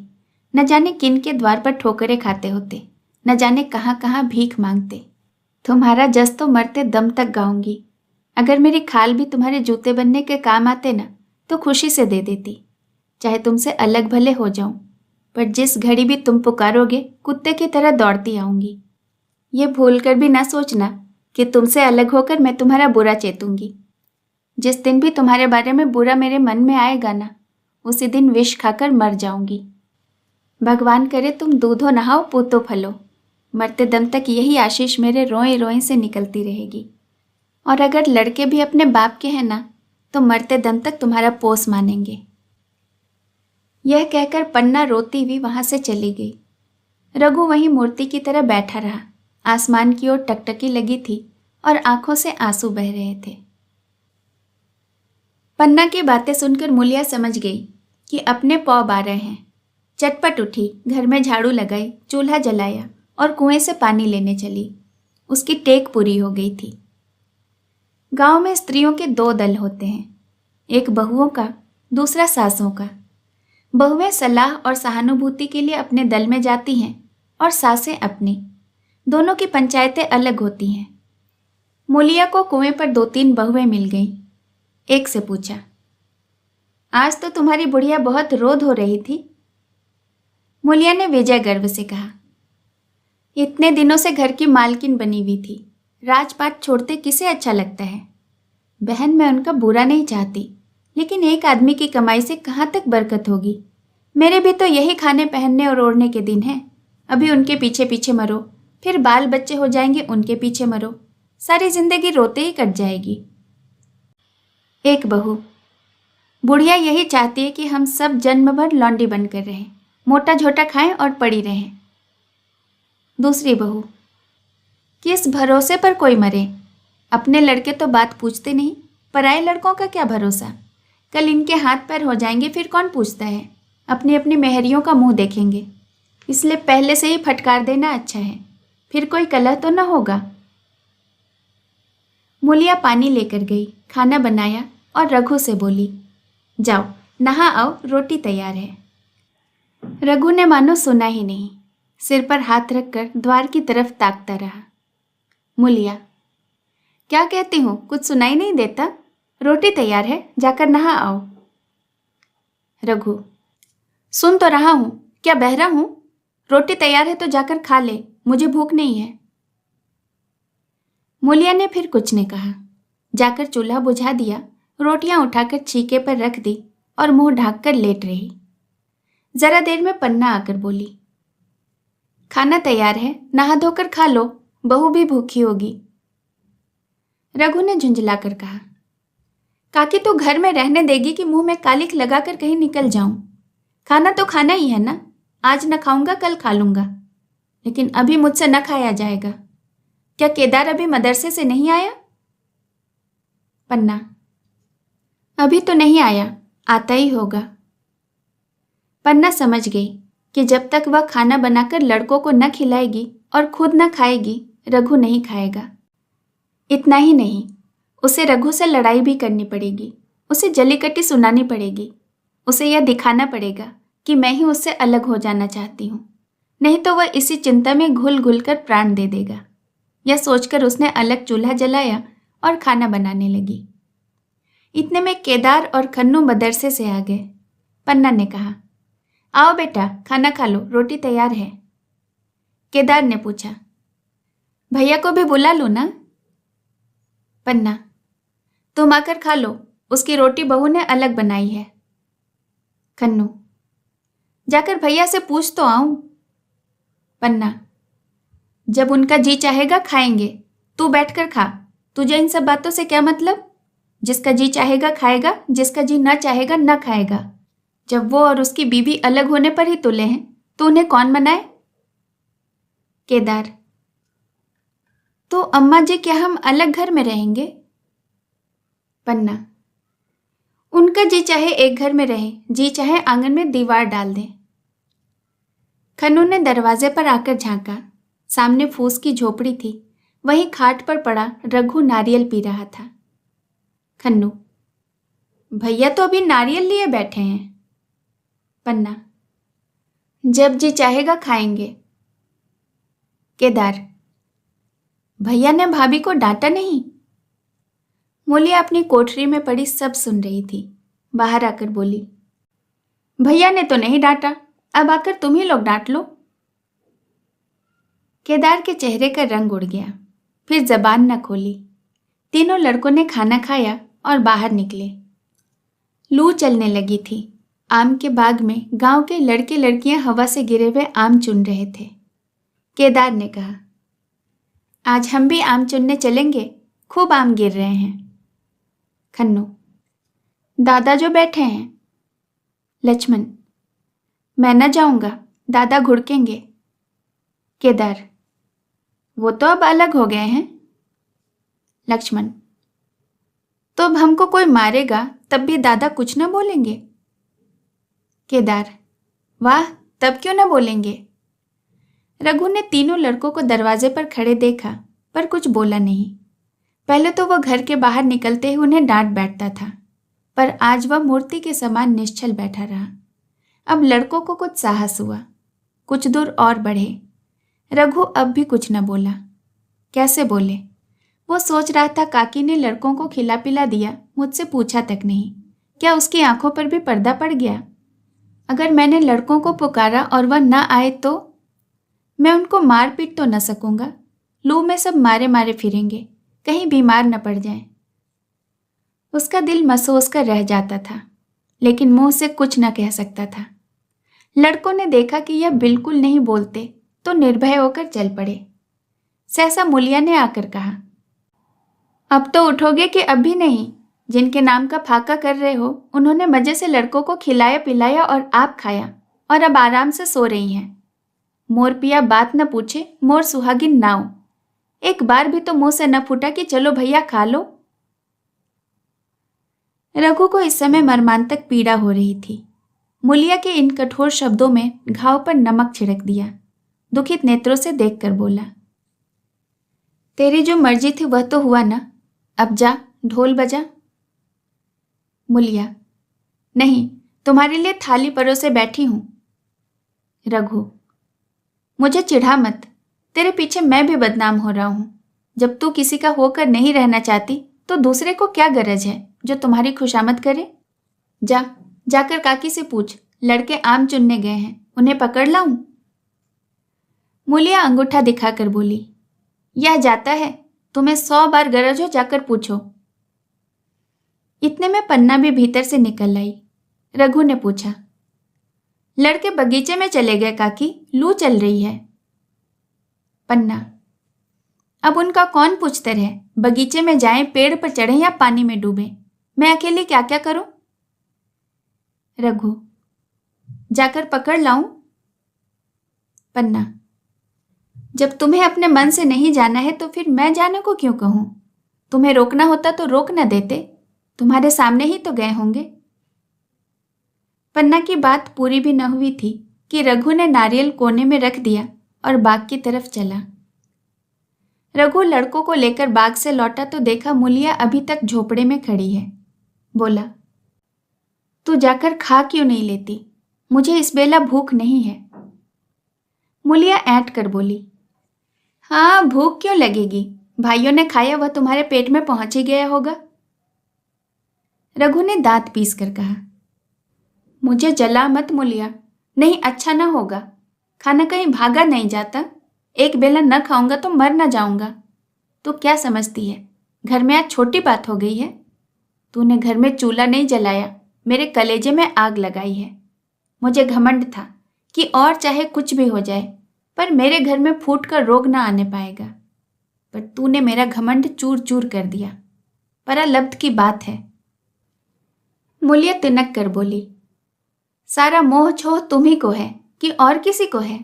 न जाने किन के द्वार पर ठोकरें खाते होते, न जाने कहाँ कहाँ भीख मांगते। तुम्हारा जस तो मरते दम तक गाऊंगी। अगर मेरी खाल भी तुम्हारे जूते बनने के काम आते ना तो खुशी से दे देती, चाहे तुमसे अलग भले हो जाऊं, पर जिस घड़ी भी तुम पुकारोगे कुत्ते की तरह दौड़ती आऊंगी। ये भूल कर भी ना सोचना कि तुमसे अलग होकर मैं तुम्हारा बुरा चेतूंगी। जिस दिन भी तुम्हारे बारे में बुरा मेरे मन में आएगा ना, उसी दिन विष खाकर मर जाऊंगी। भगवान करे तुम दूधो नहाओ पूतो फलो, मरते दम तक यही आशीष मेरे रोए रोए से निकलती रहेगी। और अगर लड़के भी अपने बाप के हैं ना तो मरते दम तक तुम्हारा पोस मानेंगे। यह कहकर पन्ना रोती हुई वहां से चली गई। रघु वहीं मूर्ति की तरह बैठा रहा। आसमान की ओर टकटकी लगी थी और आंखों से आंसू बह रहे थे। पन्ना की बातें सुनकर मूलिया समझ गई कि अपने पौ बा रहे हैं। चटपट उठी, घर में झाड़ू लगाई, चूल्हा जलाया और कुएं से पानी लेने चली। उसकी टेक पूरी हो गई थी। गांव में स्त्रियों के 2 दल होते हैं, एक बहुओं का, दूसरा सासों का। बहुएं सलाह और सहानुभूति के लिए अपने दल में जाती हैं और सासें अपनी। दोनों की पंचायतें अलग होती हैं। मूलिया को कुएं पर 2-3 बहुएं मिल गईं। एक से पूछा, आज तो तुम्हारी बुढ़िया बहुत रोध हो रही थी। मूलिया ने विजय गर्व से कहा, इतने दिनों से घर की मालकिन बनी हुई थी, राजपाट छोड़ते किसे अच्छा लगता है। बहन, मैं उनका बुरा नहीं चाहती, लेकिन एक आदमी की कमाई से कहाँ तक बरकत होगी। मेरे भी तो यही खाने पहनने और ओढ़ने के दिन हैं। अभी उनके पीछे पीछे मरो, फिर बाल बच्चे हो जाएंगे, उनके पीछे मरो, सारी जिंदगी रोते ही कट जाएगी। एक बहू, बुढ़िया यही चाहती है कि हम सब जन्म भर लौंडी बनकर रहें, मोटा झोटा खाएं और पड़ी रहें। दूसरी बहू, किस भरोसे पर कोई मरे। अपने लड़के तो बात पूछते नहीं, पराए लड़कों का क्या भरोसा। कल इनके हाथ पैर हो जाएंगे फिर कौन पूछता है। अपनी अपनी मेहरियों का मुंह देखेंगे, इसलिए पहले से ही फटकार देना अच्छा है, फिर कोई कलह तो न होगा। मूलिया पानी लेकर गई, खाना बनाया और रघु से बोली, जाओ नहा आओ, रोटी तैयार है। रघु ने मानो सुना ही नहीं, सिर पर हाथ रखकर द्वार की तरफ ताकता रहा। मूलिया, क्या कहती हूँ, कुछ सुनाई नहीं देता? रोटी तैयार है, जाकर नहा आओ। रघु, सुन तो रहा हूं, क्या बहरा हूं? रोटी तैयार है तो जाकर खा ले, मुझे भूख नहीं है। मूलिया ने फिर कुछ नहीं कहा, जाकर चूल्हा बुझा दिया, रोटियां उठाकर छीके पर रख दी और मुंह ढांककर लेट रही। जरा देर में पन्ना आकर बोली, खाना तैयार है, नहा धोकर खा लो, बहू भी भूखी होगी। रघु ने झुंझलाकर कहा, काकी तो घर में रहने देगी कि मुंह में कालिख लगाकर कहीं निकल जाऊं? खाना तो खाना ही है ना, आज न खाऊंगा कल खा लूंगा, लेकिन अभी मुझसे न खाया जाएगा। क्या केदार अभी मदरसे से नहीं आया? पन्ना, अभी तो नहीं आया, आता ही होगा। पन्ना समझ गई कि जब तक वह खाना बनाकर लड़कों को न खिलाएगी और खुद न खाएगी, रघु नहीं खाएगा। इतना ही नहीं, उसे रघु से लड़ाई भी करनी पड़ेगी, उसे जलीकट्टी सुनानी पड़ेगी, उसे यह दिखाना पड़ेगा कि मैं ही उससे अलग हो जाना चाहती हूँ, नहीं तो वह इसी चिंता में घुल घुल कर प्राण दे देगा। यह सोचकर उसने अलग चूल्हा जलाया और खाना बनाने लगी। इतने में केदार और खन्नू मदरसे से आ गए। पन्ना ने कहा, आओ बेटा, खाना खा लो, रोटी तैयार है। केदार ने पूछा, भैया को भी बुला लो ना? पन्ना, तुम आकर खा लो, उसकी रोटी बहू ने अलग बनाई है। खन्नू, जाकर भैया से पूछ तो आऊं। पन्ना, जब उनका जी चाहेगा खाएंगे, तू बैठकर खा, तुझे इन सब बातों से क्या मतलब? जिसका जी चाहेगा खाएगा, जिसका जी न चाहेगा न खाएगा। जब वो और उसकी बीवी अलग होने पर ही तुले हैं, तो उन्हें कौन मनाए? केदार, तो अम्मा जी, क्या हम अलग घर में रहेंगे? पन्ना, उनका जी चाहे एक घर में रहे, जी चाहे आंगन में दीवार डाल दें। खन्नू ने दरवाजे पर आकर झांका। सामने फूस की झोपड़ी थी, वहीं खाट पर पड़ा रघु नारियल पी रहा था। खन्नू, भैया तो अभी नारियल लिए बैठे हैं। पन्ना, जब जी चाहेगा खाएंगे। केदार, भैया ने भाभी को डांटा नहीं? मूलिया अपनी कोठरी में पड़ी सब सुन रही थी। बाहर आकर बोली, भैया ने तो नहीं डांटा, अब आकर तुम ही लोग डांट लो। केदार के चेहरे का रंग उड़ गया, फिर जबान न खोली। तीनों लड़कों ने खाना खाया और बाहर निकले। लू चलने लगी थी। आम के बाग में गांव के लड़के लड़कियां हवा से गिरे हुए आम चुन रहे थे। केदार ने कहा, आज हम भी आम चुनने चलेंगे, खूब आम गिर रहे हैं। खन्नू, दादा जो बैठे हैं। लक्ष्मण, मैं न जाऊंगा, दादा घुड़केंगे। केदार, वो तो अब अलग हो गए हैं। लक्ष्मण, तो अब हमको कोई मारेगा तब भी दादा कुछ न बोलेंगे? केदार, वाह, तब क्यों न बोलेंगे? रघु ने तीनों लड़कों को दरवाजे पर खड़े देखा, पर कुछ बोला नहीं। पहले तो वह घर के बाहर निकलते ही उन्हें डांट बैठता था, पर आज वह मूर्ति के समान निश्चल बैठा रहा। अब लड़कों को कुछ साहस हुआ, कुछ दूर और बढ़े। रघु अब भी कुछ न बोला। कैसे बोले? वो सोच रहा था, काकी ने लड़कों को खिला पिला दिया, मुझसे पूछा तक नहीं। क्या उसकी आंखों पर भी पर्दा पड़ गया? अगर मैंने लड़कों को पुकारा और वह न आए तो? मैं उनको मार पीट तो न सकूंगा, लू में सब मारे मारे फिरेंगे, कहीं बीमार न पड़ जाएं। उसका दिल महसूस कर रह जाता था, लेकिन मुंह से कुछ न कह सकता था। लड़कों ने देखा कि यह बिल्कुल नहीं बोलते, तो निर्भय होकर चल पड़े। सहसा मूलिया ने आकर कहा, अब तो उठोगे कि अब भी नहीं? जिनके नाम का फाका कर रहे हो, उन्होंने मजे से लड़कों को खिलाया पिलाया और आप खाया, और अब आराम से सो रही हैं। मोर पिया बात न पूछे, मोर सुहागिन नाव। एक बार भी तो मुंह से न फूटा कि चलो भैया खा लो। रघु को इस समय मर्मांतक पीड़ा हो रही थी। मूलिया के इन कठोर शब्दों में घाव पर नमक छिड़क दिया। दुखित नेत्रों से देखकर बोला, तेरी जो मर्जी थी वह तो हुआ ना, अब जा ढोल बजा। मूलिया, नहीं, तुम्हारे लिए थाली परोसे बैठी हूं। रघु, मुझे चिढ़ा मत, तेरे पीछे मैं भी बदनाम हो रहा हूं। जब तू किसी का होकर नहीं रहना चाहती तो दूसरे को क्या गरज है जो तुम्हारी खुशामद करे। जाकर काकी से पूछ, लड़के आम चुनने गए हैं, उन्हें पकड़ लाऊं। मूलिया अंगूठा दिखाकर बोली, यह जाता है, तुम्हें 100 बार गरज हो जाकर पूछो। इतने में पन्ना भी भीतर से निकल आई। रघु ने पूछा, लड़के बगीचे में चले गए काकी, लू चल रही है। पन्ना, अब उनका कौन पूछतर है, बगीचे में जाएं, पेड़ पर चढ़े या पानी में डूबे, मैं अकेले क्या क्या करूं। रघु, जाकर पकड़ लाऊं। पन्ना, जब तुम्हें अपने मन से नहीं जाना है तो फिर मैं जाने को क्यों कहूं। तुम्हें रोकना होता तो रोक न देते, तुम्हारे सामने ही तो गए होंगे। पन्ना की बात पूरी भी न हुई थी कि रघु ने नारियल कोने में रख दिया और बाग की तरफ चला। रघु लड़कों को लेकर बाग से लौटा तो देखा मूलिया अभी तक झोपड़े में खड़ी है। बोला, तू जाकर खा क्यों नहीं लेती, मुझे इस बेला भूख नहीं है। मूलिया ऐंठ कर बोली, हाँ भूख क्यों लगेगी, भाइयों ने खाया वह तुम्हारे पेट में पहुंच ही गया होगा। रघु ने दांत पीस कर कहा, मुझे जला मत मूलिया, नहीं अच्छा ना होगा, खाना कहीं भागा नहीं जाता, एक बेला न खाऊंगा तो मर न जाऊंगा। तू क्या समझती है, घर में आज छोटी बात हो गई है। तूने घर में चूल्हा नहीं जलाया, मेरे कलेजे में आग लगाई है। मुझे घमंड था कि और चाहे कुछ भी हो जाए पर मेरे घर में फूट कर रोग ना आने पाएगा, पर तूने मेरा घमंड चूर चूर कर दिया। परालब्ध की बात है। मूलिया तिनक कर बोली, सारा मोह छोह तुम्ही को है कि और किसी को है,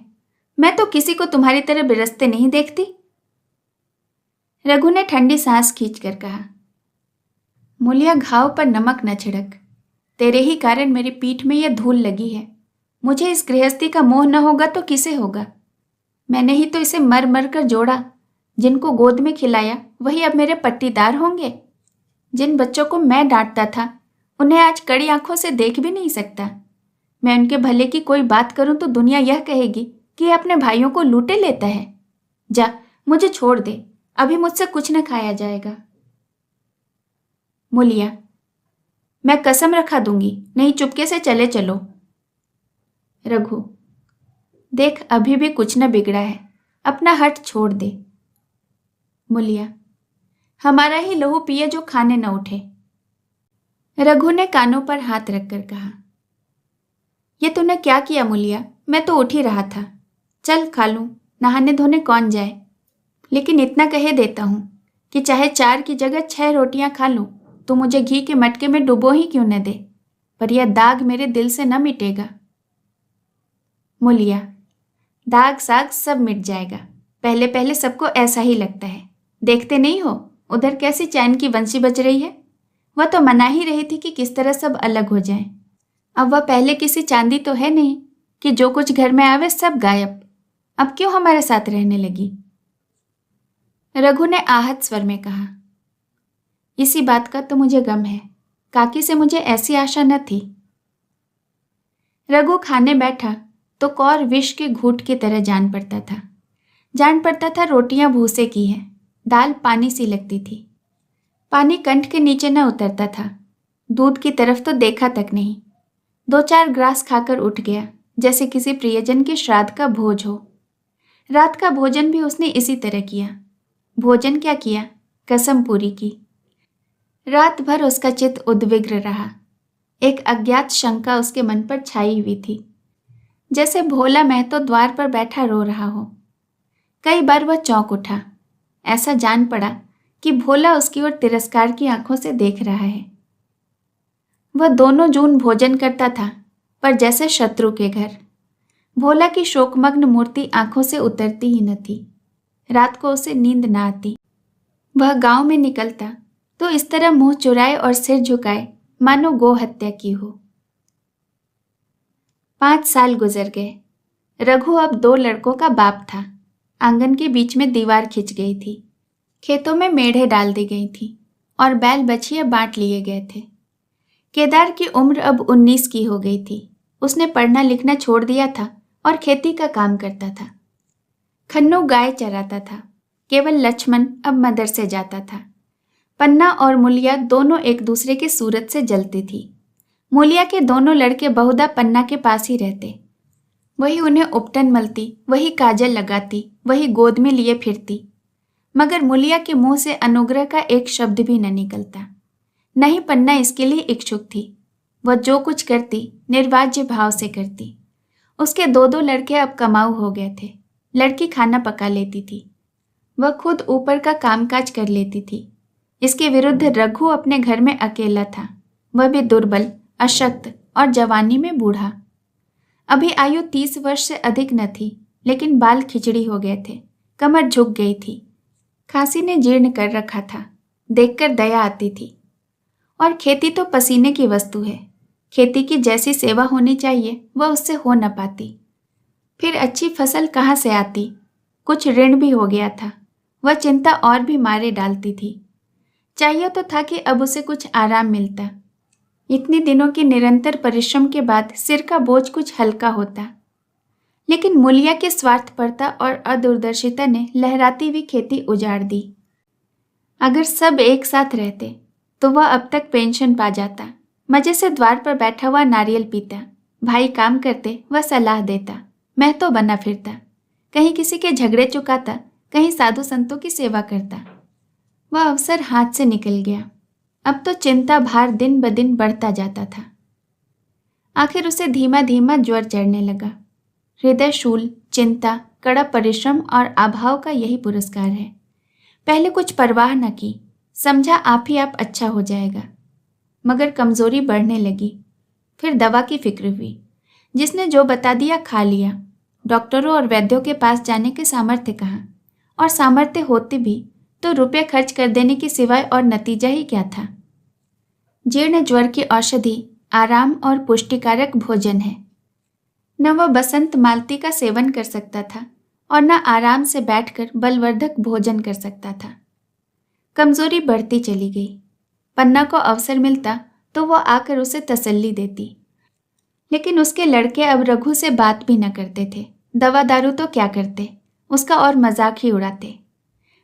मैं तो किसी को तुम्हारी तरह बिरसते नहीं देखती। रघु ने ठंडी सांस खींचकर कहा, मूलिया घाव पर नमक न छिड़क, तेरे ही कारण मेरी पीठ में यह धूल लगी है। मुझे इस गृहस्थी का मोह न होगा तो किसे होगा। मैंने ही तो इसे मर मर कर जोड़ा, जिनको गोद में खिलाया वही अब मेरे पट्टीदार होंगे। जिन बच्चों को मैं डांटता था उन्हें आज कड़ी आंखों से देख भी नहीं सकता। मैं उनके भले की कोई बात करूं तो दुनिया यह कहेगी कि यह अपने भाइयों को लूटे लेता है। जा, मुझे छोड़ दे, अभी मुझसे कुछ न खाया जाएगा। मूलिया, मैं कसम रखा दूंगी, नहीं चुपके से चले चलो। रघु, देख अभी भी कुछ न बिगड़ा है, अपना हट छोड़ दे। मूलिया, हमारा ही लहू पिए जो खाने न उठे। रघु ने कानों पर हाथ रखकर कहा, ये तूने क्या किया मूलिया, मैं तो उठ ही रहा था। चल खा लूं, नहाने धोने कौन जाए। लेकिन इतना कहे देता हूं कि चाहे 4 की जगह 6 रोटियां खा लूं तो मुझे घी के मटके में डुबो ही क्यों न दे, पर यह दाग मेरे दिल से न मिटेगा। मूलिया, दाग साग सब मिट जाएगा, पहले पहले सबको ऐसा ही लगता है। देखते नहीं हो उधर कैसी चैन की बंसी बज रही है। वह तो मना ही रही थी कि किस तरह सब अलग हो जाएं। अब वह पहले किसी चांदी तो है नहीं कि जो कुछ घर में आवे सब गायब। अब क्यों हमारे साथ रहने लगी। रघु ने आहत स्वर में कहा, इसी बात का तो मुझे गम है, काकी से मुझे ऐसी आशा न थी। रघु खाने बैठा तो कौर विष के घूंट की तरह जान पड़ता था रोटियां भूसे की हैं, दाल पानी सी लगती थी। पानी कंठ के नीचे न उतरता था, दूध की तरफ तो देखा तक नहीं। 2-4 ग्रास खाकर उठ गया जैसे किसी प्रियजन के श्राद्ध का भोज हो। रात का भोजन भी उसने इसी तरह किया। भोजन क्या किया, कसम पूरी की। रात भर उसका चित्त उद्विग्न रहा। एक अज्ञात शंका उसके मन पर छाई हुई थी, जैसे भोला महतो द्वार पर बैठा रो रहा हो। कई बार वह चौंक उठा, ऐसा जान पड़ा कि भोला उसकी ओर तिरस्कार की आंखों से देख रहा है। वह दोनों जून भोजन करता था, पर जैसे शत्रु के घर। भोला की शोकमग्न मूर्ति आंखों से उतरती ही न थी। रात को उसे नींद न आती। वह गांव में निकलता तो इस तरह मुंह चुराए और सिर झुकाए मानो गो हत्या की हो। 5 साल गुजर गए। रघु अब 2 लड़कों का बाप था। आंगन के बीच में दीवार खिंच गई थी, खेतों में मेढ़े डाल दी गई थी और बैल बछिया बांट लिए गए थे। केदार की उम्र अब 19 की हो गई थी। उसने पढ़ना लिखना छोड़ दिया था और खेती का काम करता था। खन्नू गाय चराता था। केवल लक्ष्मण अब मदरसे जाता था। पन्ना और मूलिया दोनों एक दूसरे की सूरत से जलती थी। मूलिया के दोनों लड़के बहुधा पन्ना के पास ही रहते। वही उन्हें उपटन मलती, वही काजल लगाती, वही गोद में लिए फिरती, मगर मूलिया के मुंह से अनुग्रह का एक शब्द भी न निकलता। नहीं पन्ना इसके लिए इच्छुक थी। वह जो कुछ करती निर्वाज्य भाव से करती। उसके दो दो लड़के अब कमाऊ हो गए थे। लड़की खाना पका लेती थी। वह खुद ऊपर का कामकाज कर लेती थी। इसके विरुद्ध रघु अपने घर में अकेला था। वह भी दुर्बल, अशक्त और जवानी में बूढ़ा। अभी आयु 30 वर्ष से अधिक न थी, लेकिन बाल खिचड़ी हो गए थे, कमर झुक गई थी, खांसी ने जीर्ण कर रखा था। देखकर दया आती थी। और खेती तो पसीने की वस्तु है। खेती की जैसी सेवा होनी चाहिए वह उससे हो न पाती। फिर अच्छी फसल कहाँ से आती? कुछ ऋण भी हो गया था। वह चिंता और भी मारे डालती थी। चाहिए तो था कि अब उसे कुछ आराम मिलता। इतने दिनों के निरंतर परिश्रम के बाद सिर का बोझ कुछ हल्का होता। लेकिन मूलिया की स्वार्थपरता और अदूरदर्शिता ने लहराती हुई खेती उजाड़ दी। अगर सब एक साथ रहते तो वह अब तक पेंशन पा जाता। मजे से द्वार पर बैठा हुआ नारियल पीता। भाई काम करते, वह सलाह देता, मैं तो बना फिरता। कहीं किसी के झगड़े चुकाता, कहीं साधु संतों की सेवा करता। वह अवसर हाथ से निकल गया। अब तो चिंता भार दिन ब दिन बढ़ता जाता था। आखिर उसे धीमा धीमा ज्वर चढ़ने लगा। हृदय शूल, चिंता, कड़ा परिश्रम और अभाव का यही पुरस्कार है। पहले कुछ परवाह न की, समझा आप ही आप अच्छा हो जाएगा। मगर कमजोरी बढ़ने लगी। फिर दवा की फिक्र हुई। जिसने जो बता दिया खा लिया। डॉक्टरों और वैद्यों के पास जाने के सामर्थ्य कहाँ? और सामर्थ्य होते भी तो रुपये खर्च कर देने के सिवाय और नतीजा ही क्या था? जीर्ण ज्वर की औषधि आराम और पुष्टिकारक भोजन है। न वह बसंत मालती का सेवन कर सकता था और न आराम से बैठकर बलवर्धक भोजन कर सकता था। कमजोरी बढ़ती चली गई। पन्ना को अवसर मिलता तो वह आकर उसे तसल्ली देती। लेकिन उसके लड़के अब रघु से बात भी न करते थे। दवा दारू तो क्या करते, उसका और मजाक ही उड़ाते।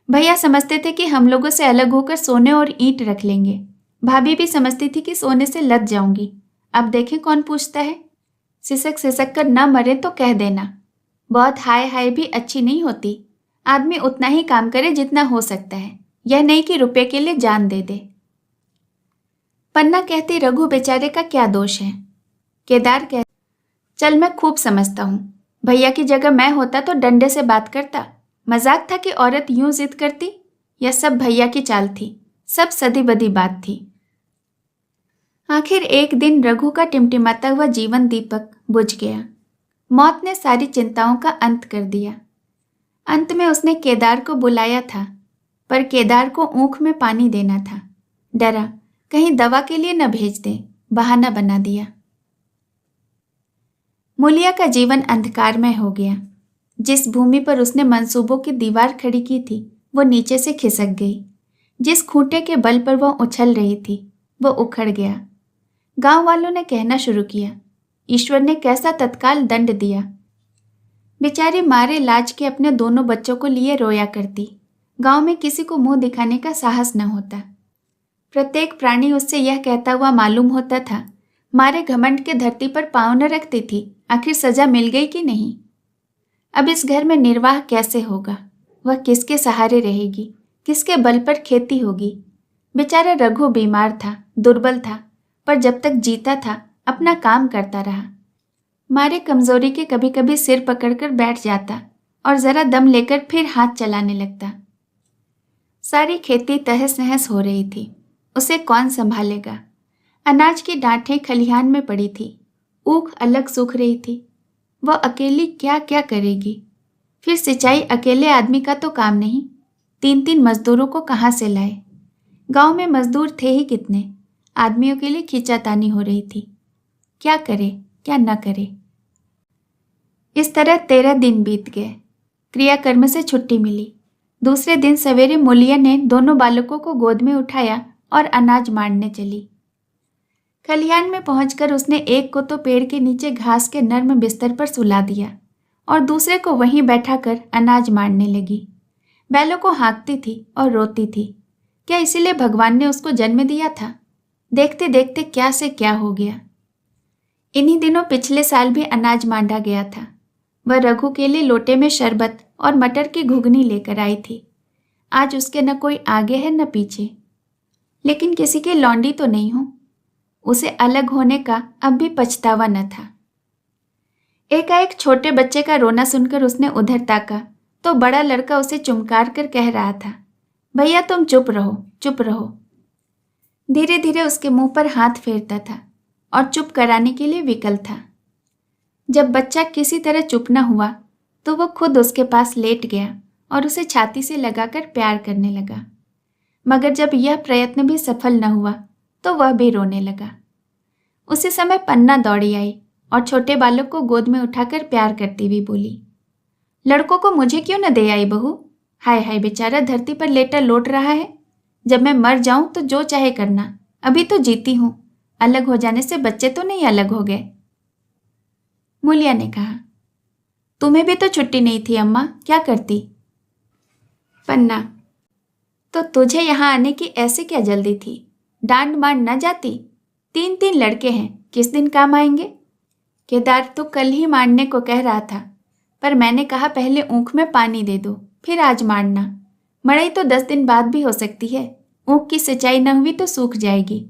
भैया समझते थे कि हम लोगों से अलग होकर सोने और ईंट रख लेंगे। भाभी भी समझती थी कि सोने से लद जाऊंगी। अब देखें कौन पूछता है। सिसक सिसक कर न मरे तो कह देना। बहुत हाय हाय भी अच्छी नहीं होती। आदमी उतना ही काम करे जितना हो सकता है, यह नहीं कि रुपये के लिए जान दे दे। पन्ना कहती रघु बेचारे का क्या दोष है। केदार कह, चल मैं खूब समझता हूँ। भैया की जगह मैं होता तो डंडे से बात करता। मजाक था कि औरत यूं जिद करती। यह सब भैया की चाल थी, सब सदी बदी बात थी। आखिर एक दिन रघु का टिमटिमाता हुआ जीवन दीपक बुझ गया। मौत ने सारी चिंताओं का अंत कर दिया। अंत में उसने केदार को बुलाया था, पर केदार को ऊँख में पानी देना था। डरा कहीं दवा के लिए न भेज दे, बहाना बना दिया। मूलिया का जीवन अंधकारमय हो गया। जिस भूमि पर उसने मंसूबों की दीवार खड़ी की थी वो नीचे से खिसक गई। जिस खूंटे के बल पर वह उछल रही थी वो उखड़ गया। गांव वालों ने कहना शुरू किया, ईश्वर ने कैसा तत्काल दंड दिया। बेचारी मारे लाज के अपने दोनों बच्चों को लिए रोया करती। गांव में किसी को मुंह दिखाने का साहस न होता। प्रत्येक प्राणी उससे यह कहता हुआ मालूम होता था, मारे घमंड के धरती पर पांव न रखती थी, आखिर सजा मिल गई कि नहीं। अब इस घर में निर्वाह कैसे होगा? वह किसके सहारे रहेगी? किसके बल पर खेती होगी? बेचारा रघु बीमार था, दुर्बल था, पर जब तक जीता था अपना काम करता रहा। मारे कमजोरी के कभी कभी सिर पकड़कर बैठ जाता और जरा दम लेकर फिर हाथ चलाने लगता। सारी खेती तहस नहस हो रही थी। उसे कौन संभालेगा? अनाज की डांठें खलिहान में पड़ी थी। ऊख अलग सूख रही थी। वह अकेली क्या क्या करेगी? फिर सिंचाई अकेले आदमी का तो काम नहीं। 3-3 मजदूरों को कहाँ से लाए? गांव में मजदूर थे ही कितने। आदमियों के लिए खींचातानी हो रही थी। क्या करे क्या न करे। इस तरह 13 दिन बीत गए। क्रियाकर्म से छुट्टी मिली। दूसरे दिन सवेरे मूलिया ने दोनों बालकों को गोद में उठाया और अनाज मांडने चली। खलिहान में पहुंचकर उसने एक को तो पेड़ के नीचे घास के नर्म बिस्तर पर सुला दिया और दूसरे को वहीं बैठाकर अनाज मारने लगी। बैलों को हाँकती थी और रोती थी। क्या इसीलिए भगवान ने उसको जन्म दिया था? देखते देखते क्या से क्या हो गया। इन्हीं दिनों पिछले साल भी अनाज मांडा गया था। वह रघु के लिए लोटे में शरबत और मटर की घुगनी लेकर आई थी। आज उसके न कोई आगे है न पीछे, लेकिन किसी की लौंडी तो नहीं हूं। उसे अलग होने का अब भी पछतावा न था। एकाएक छोटे बच्चे का रोना सुनकर उसने उधर ताका तो बड़ा लड़का उसे चुमकार कर कह रहा था, भैया तुम चुप रहो, चुप रहो। धीरे धीरे उसके मुंह पर हाथ फेरता था और चुप कराने के लिए विकल था। जब बच्चा किसी तरह चुप न हुआ तो वह खुद उसके पास लेट गया और उसे छाती से लगाकर प्यार करने लगा। मगर जब यह प्रयत्न भी सफल न हुआ तो वह भी रोने लगा। उसी समय पन्ना दौड़ी आई और छोटे बालक को गोद में उठाकर प्यार करती हुई बोली, लड़कों को मुझे क्यों न दे आई बहू? हाय हाय, बेचारा धरती पर लेटा लोट रहा है। जब मैं मर जाऊं तो जो चाहे करना, अभी तो जीती हूं। अलग हो जाने से बच्चे तो नहीं अलग हो गए। मूलिया ने कहा, तुम्हें भी तो छुट्टी नहीं थी अम्मा, क्या करती? पन्ना, तो तुझे यहां आने की ऐसे क्या जल्दी थी? डांड मार न जाती? 3 लड़के हैं, किस दिन काम आएंगे? केदार तो कल ही मारने को कह रहा था, पर मैंने कहा पहले ऊख में पानी दे दो, फिर आज मारना। मड़ई तो 10 दिन बाद भी हो सकती है। ऊख की सिंचाई न हुई तो सूख जाएगी।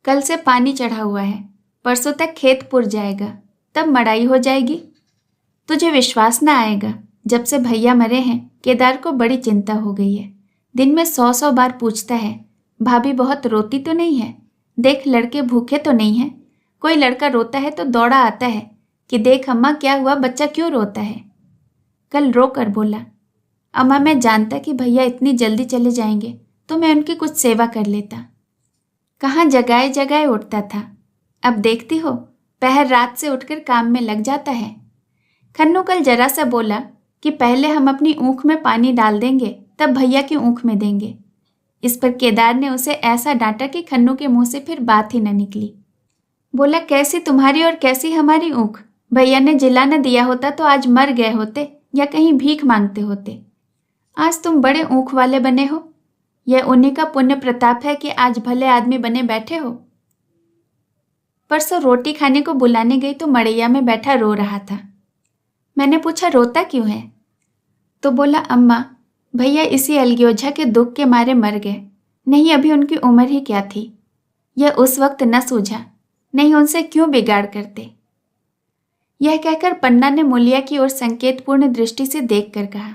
कल से पानी चढ़ा हुआ है, परसों तक खेत पुर जाएगा, तब मड़ाई हो जाएगी। तुझे विश्वास न आएगा, जब से भैया मरे हैं केदार को बड़ी चिंता हो गई है। दिन में 100 बार पूछता है, भाभी बहुत रोती तो नहीं है? देख लड़के भूखे तो नहीं है? कोई लड़का रोता है तो दौड़ा आता है कि देख अम्मा क्या हुआ, बच्चा क्यों रोता है? कल रो कर बोला, अम्मा मैं जानता कि भैया इतनी जल्दी चले जाएंगे तो मैं उनकी कुछ सेवा कर लेता। कहाँ जगाए जगाए उठता था, अब देखती हो पहर रात से उठकर काम में लग जाता है। खन्नू कल जरा सा बोला कि पहले हम अपनी ऊख में पानी डाल देंगे तब भैया की ऊख में देंगे। इस पर केदार ने उसे ऐसा डांटा कि खन्नू के मुंह से फिर बात ही न निकली। बोला, कैसी तुम्हारी और कैसी हमारी ऊख? भैया ने जिला न दिया होता तो आज मर गए होते या कहीं भीख मांगते होते। आज तुम बड़े ऊख वाले बने हो। यह उन्हीं का पुण्य प्रताप है कि आज भले आदमी बने बैठे हो। परसों रोटी खाने को बुलाने गई तो मड़ैया में बैठा रो रहा था। मैंने पूछा रोता क्यों है? तो बोला, अम्मा भैया इसी अलगोजा के दुख के मारे मर गए, नहीं अभी उनकी उम्र ही क्या थी। यह उस वक्त न सूझा, नहीं उनसे क्यों बिगाड़ करते। यह कहकर पन्ना ने मूलिया की ओर संकेतपूर्ण दृष्टि से देखकर कहा,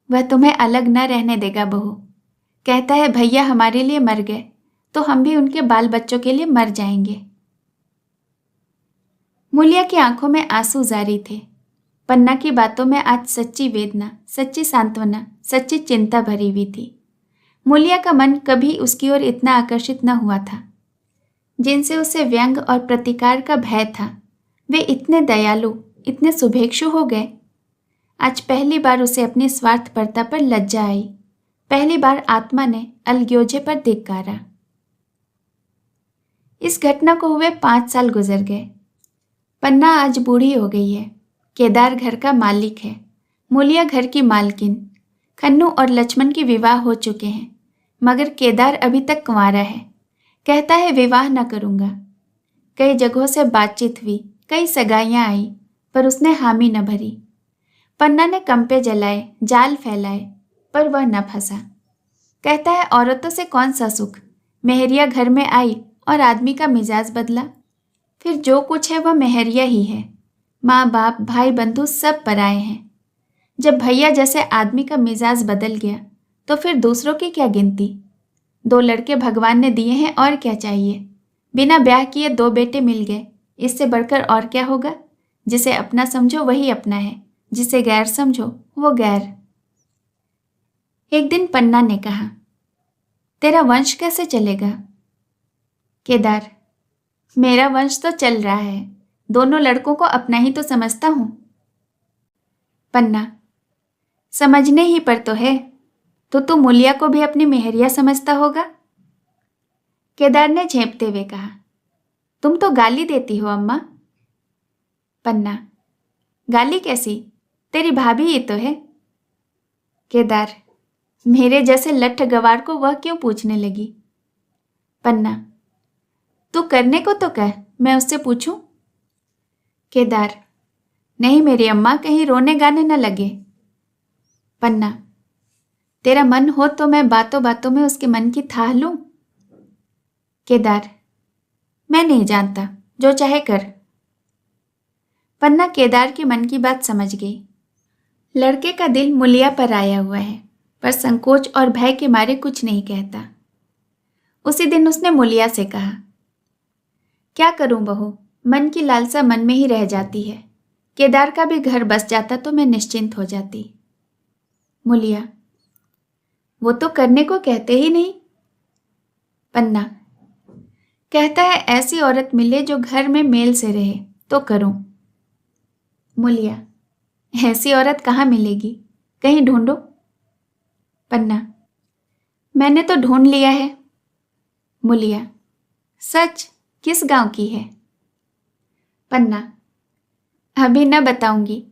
वह तुम्हें अलग न रहने देगा बहू। कहता है भैया हमारे लिए मर गए तो हम भी उनके बाल बच्चों के लिए मर जाएंगे। मूलिया की आंखों में आंसू जारी थे। पन्ना की बातों में आज सच्ची वेदना, सच्ची सांत्वना, सच्ची चिंता भरी हुई थी। मूलिया का मन कभी उसकी ओर इतना आकर्षित न हुआ था। जिनसे उसे व्यंग और प्रतिकार का भय था, वे इतने दयालु, इतने शुभेक्षु हो गए। आज पहली बार उसे अपनी स्वार्थपरता पर लज्जा आई। पहली बार आत्मा ने अलगोजे पर धिक्कारा। इस घटना को हुए 5 साल गुजर गए। पन्ना आज बूढ़ी हो गई है। केदार घर का मालिक है, मूलिया घर की मालकिन। खन्नू और लक्ष्मण की विवाह हो चुके हैं, मगर केदार अभी तक कुंवारा है। कहता है विवाह न करूँगा। कई जगहों से बातचीत हुई, कई सगाइयाँ आई, पर उसने हामी न भरी। पन्ना ने कंपे जलाए, जाल फैलाए, पर वह न फंसा। कहता है औरतों से कौन सा सुख, मेहरिया घर में आई और आदमी का मिजाज बदला। फिर जो कुछ है वह मेहरिया ही है। माँ बाप भाई बंधु सब पराए हैं। जब भैया जैसे आदमी का मिजाज बदल गया तो फिर दूसरों की क्या गिनती। 2 लड़के भगवान ने दिए हैं, और क्या चाहिए। बिना ब्याह किए 2 बेटे मिल गए, इससे बढ़कर और क्या होगा। जिसे अपना समझो वही अपना है, जिसे गैर समझो वो गैर। एक दिन पन्ना ने कहा, तेरा वंश कैसे चलेगा? केदार, मेरा वंश तो चल रहा है, दोनों लड़कों को अपना ही तो समझता हूं। पन्ना, समझने ही पर तो है, तो तू मूलिया को भी अपनी मेहरिया समझता होगा। केदार ने झेंपते हुए कहा। तुम तो गाली देती हो अम्मा। पन्ना, गाली कैसी? तेरी भाभी ही तो है। केदार, मेरे जैसे लट्ठ गवार को वह क्यों पूछने लगी? पन्ना, तू करने को तो कह, मैं उससे पूछूं? केदार, नहीं मेरी अम्मा, कहीं रोने गाने न लगे। पन्ना, तेरा मन हो तो मैं बातों बातों में उसके मन की थाह लूं। केदार, मैं नहीं जानता, जो चाहे कर। पन्ना केदार के मन की बात समझ गई। लड़के का दिल मुलिया पर आया हुआ है, पर संकोच और भय के मारे कुछ नहीं कहता। उसी दिन उसने मुलिया से कहा, क्या करूं बहू, मन की लालसा मन में ही रह जाती है। केदार का भी घर बस जाता तो मैं निश्चिंत हो जाती। मुलिया, वो तो करने को कहते ही नहीं। पन्ना, कहता है ऐसी औरत मिले जो घर में मेल से रहे तो करूं। मुलिया, ऐसी औरत कहाँ मिलेगी, कहीं ढूंढो। पन्ना, मैंने तो ढूंढ लिया है। मुलिया, सच? किस गांव की है? पन्ना, अभी न बताऊंगी,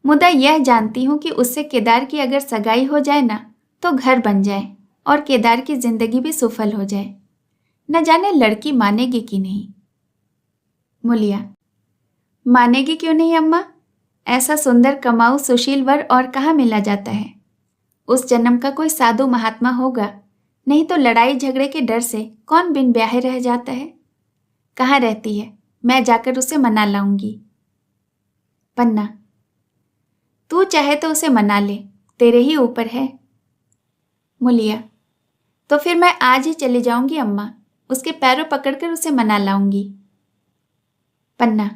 मुदा यह जानती हूं कि उससे केदार की अगर सगाई हो जाए ना तो घर बन जाए और केदार की जिंदगी भी सफल हो जाए। न जाने लड़की मानेगी कि नहीं। मुलिया, मानेगी क्यों नहीं अम्मा? ऐसा सुंदर कमाऊ सुशील वर और कहाँ मिला जाता है। उस जन्म का कोई साधु महात्मा होगा, नहीं तो लड़ाई झगड़े के डर से कौन बिन ब्याहे रह जाता है। कहाँ रहती है, मैं जाकर उसे मना लाऊंगी। पन्ना, तू चाहे तो उसे मना ले, तेरे ही ऊपर है। मुलिया, तो फिर मैं आज ही चली जाऊंगी अम्मा, उसके पैरों पकड़कर उसे मना लाऊंगी। पन्ना,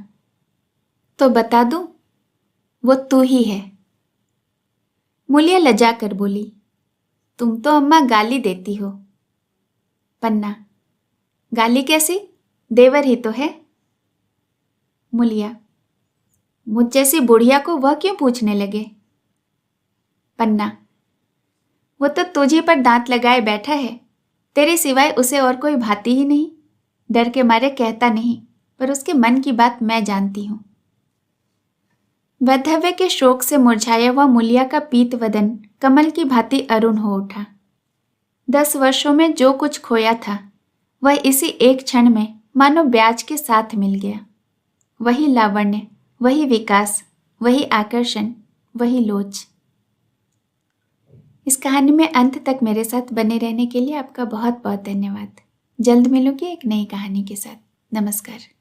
तो बता दूं, वो तू ही है। मुलिया लजा कर बोली, तुम तो अम्मा गाली देती हो। पन्ना, गाली कैसी, देवर ही तो है। मुलिया, मुझ जैसी बुढ़िया को वह क्यों पूछने लगे। पन्ना, वो तो तुझे पर दांत लगाए बैठा है, तेरे सिवाय उसे और कोई भाती ही नहीं। डर के मारे कहता नहीं, पर उसके मन की बात मैं जानती हूं। वैधव्य के शोक से मुरझाया हुआ मुलिया का पीत वदन कमल की भांति अरुण हो उठा। 10 वर्षों में जो कुछ खोया था वह इसी एक क्षण में मानो ब्याज के साथ मिल गया। वही लावण्य, वही विकास, वही आकर्षण, वही लोच। इस कहानी में अंत तक मेरे साथ बने रहने के लिए आपका बहुत बहुत धन्यवाद। जल्द मिलूंगी एक नई कहानी के साथ। नमस्कार।